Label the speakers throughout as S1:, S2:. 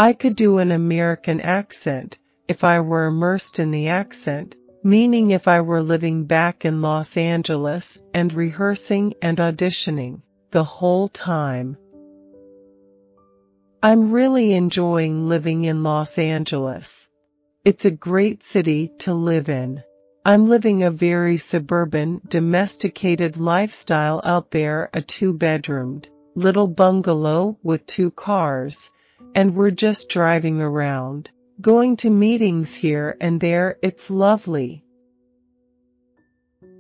S1: I could do an American accent if I were immersed in the accent, meaning if I were living back in Los Angeles and rehearsing and auditioning the whole time. I'm really enjoying living in Los Angeles. It's a great city to live in. I'm living a very suburban, domesticated lifestyle out there, a 2-bedroomed little bungalow with 2 cars, and we're just driving around, going to meetings here and there. It's lovely.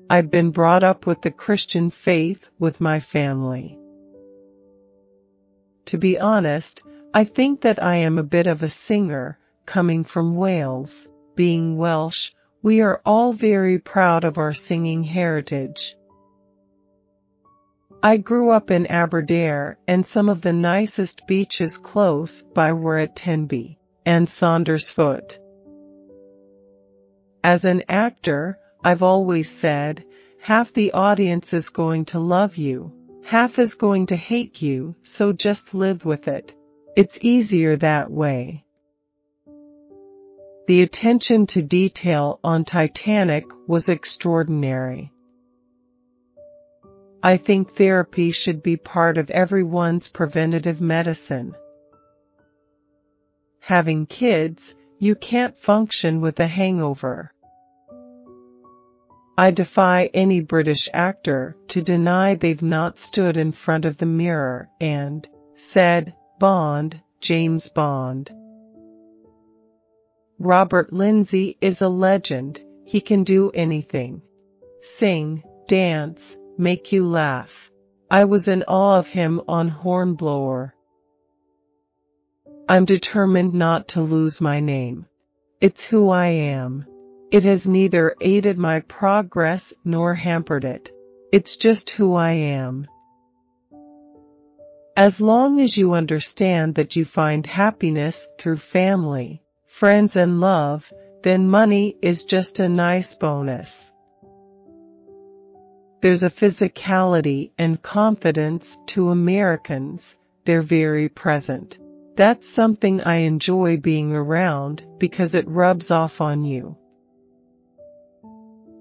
S1: I've been brought up with the Christian faith with my family. To be honest, I think that I am a bit of a singer, coming from Wales. Being Welsh, we are all very proud of our singing heritage. I grew up in Aberdare, and some of the nicest beaches close by were at Tenby and Saundersfoot. As an actor, I've always said, half the audience is going to love you, half is going to hate you, so just live with it. It's easier that way. The attention to detail on Titanic was extraordinary. I think therapy should be part of everyone's preventative medicine. Having kids, you can't function with a hangover. I defy any British actor to deny they've not stood in front of the mirror and said, "Bond, James Bond." Robert Lindsay is a legend. He can do anything. Sing, dance, make you laugh. I was in awe of him on Hornblower. I'm determined not to lose my name. It's who I am. It has neither aided my progress nor hampered it. It's just who I am. As long as you understand that you find happiness through family, friends and love, then money is just a nice bonus. There's a physicality and confidence to Americans. They're very present. That's something I enjoy being around because it rubs off on you.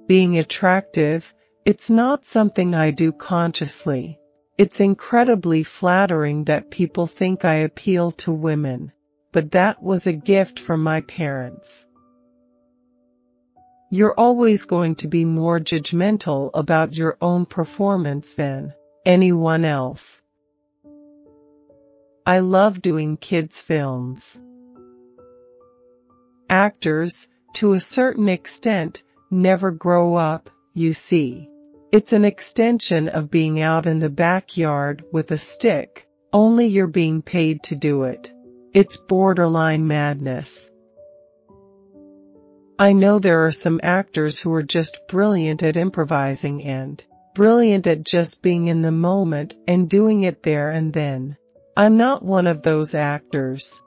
S1: Being attractive, it's not something I do consciously. It's incredibly flattering that people think I appeal to women, but that was a gift from my parents. You're always going to be more judgmental about your own performance than anyone else. I love doing kids' films. Actors, to a certain extent, never grow up, you see. It's an extension of being out in the backyard with a stick, only you're being paid to do it. It's borderline madness. I know there are some actors who are just brilliant at improvising and brilliant at just being in the moment and doing it there and then. I'm not one of those actors.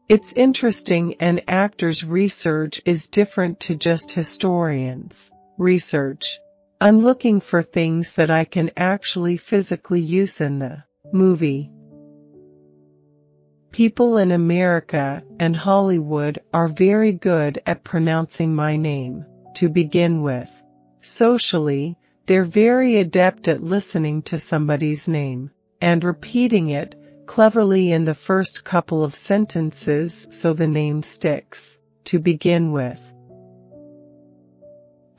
S1: It's interesting, and actors' research is different to just historians' research. I'm looking for things that I can actually physically use in the movie. People in America and Hollywood are very good at pronouncing my name, to begin with. Socially, they're very adept at listening to somebody's name and repeating it cleverly in the first couple of sentences so the name sticks, to begin with.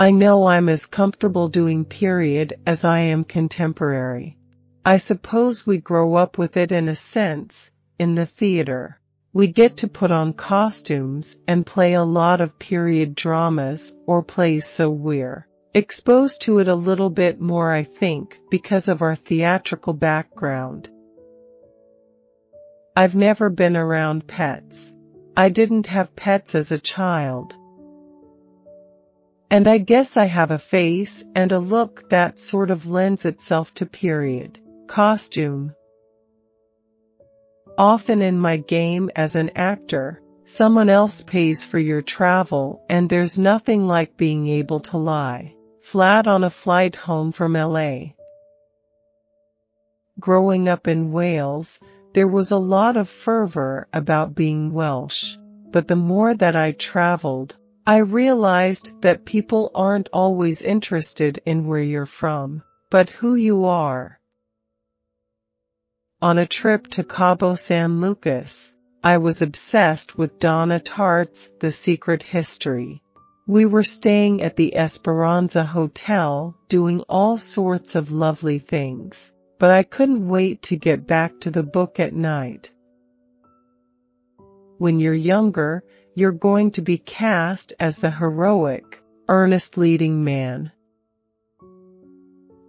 S1: I know I'm as comfortable doing period as I am contemporary. I suppose we grow up with it in a sense. In the theater, we get to put on costumes and play a lot of period dramas or plays, so we're exposed to it a little bit more, I think, because of our theatrical background. I've never been around pets. I didn't have pets as a child. And I guess I have a face and a look that sort of lends itself to period costume. Often in my game as an actor, someone else pays for your travel, and there's nothing like being able to lie flat on a flight home from LA. Growing up in Wales, There was a lot of fervor about being Welsh, but the more that I traveled, I realized that people aren't always interested in where you're from, but who you are. On a trip to Cabo San Lucas, I was obsessed with Donna Tartt's The Secret History. We were staying at the Esperanza Hotel, doing all sorts of lovely things, but I couldn't wait to get back to the book at night. When you're younger, you're going to be cast as the heroic, earnest leading man.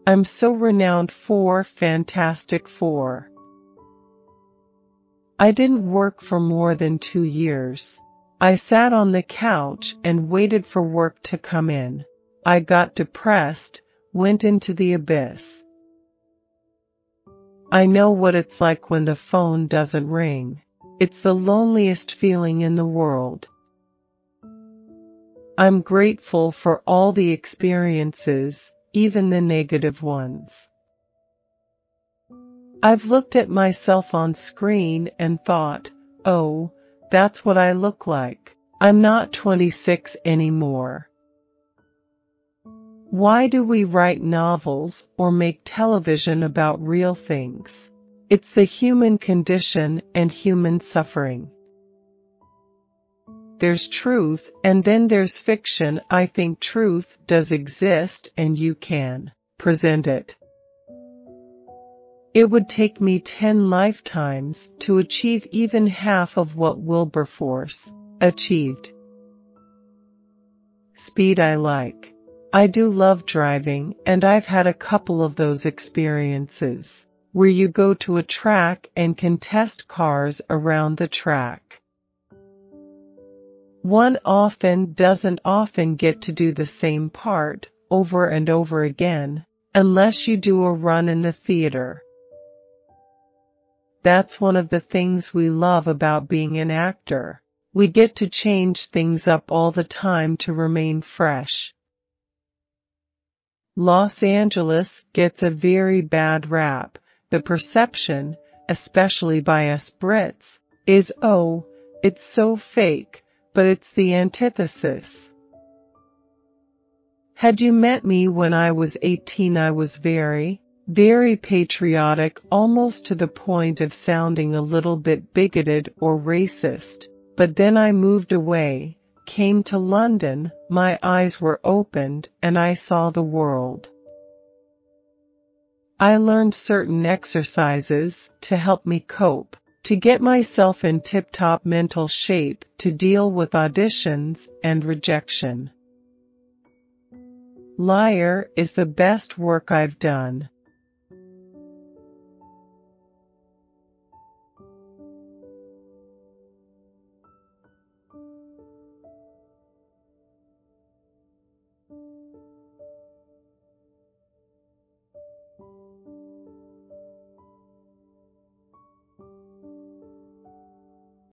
S1: I'm so renowned for Fantastic Four. I didn't work for more than 2 years. I sat on the couch and waited for work to come in. I got depressed, went into the abyss. I know what it's like when the phone doesn't ring. It's the loneliest feeling in the world. I'm grateful for all the experiences, even the negative ones. I've looked at myself on screen and thought, oh, that's what I look like. I'm not 26 anymore. Why do we write novels or make television about real things? It's the human condition and human suffering. There's truth and then there's fiction. I think truth does exist and you can present it. It would take me 10 lifetimes to achieve even half of what Wilberforce achieved. Speed I like. I do love driving, and I've had a couple of those experiences, where you go to a track and can test cars around the track. One doesn't often get to do the same part over and over again, unless you do a run in the theater. That's one of the things we love about being an actor. We get to change things up all the time to remain fresh. Los Angeles gets a very bad rap. The perception, especially by us Brits, is, oh, it's so fake, but it's the antithesis. Had you met me when I was 18, I was very patriotic, almost to the point of sounding a little bit bigoted or racist. But then I moved away, came to London, my eyes were opened, and I saw the world. I learned certain exercises to help me cope, to get myself in tip-top mental shape to deal with auditions and rejection. Liar is the best work I've done.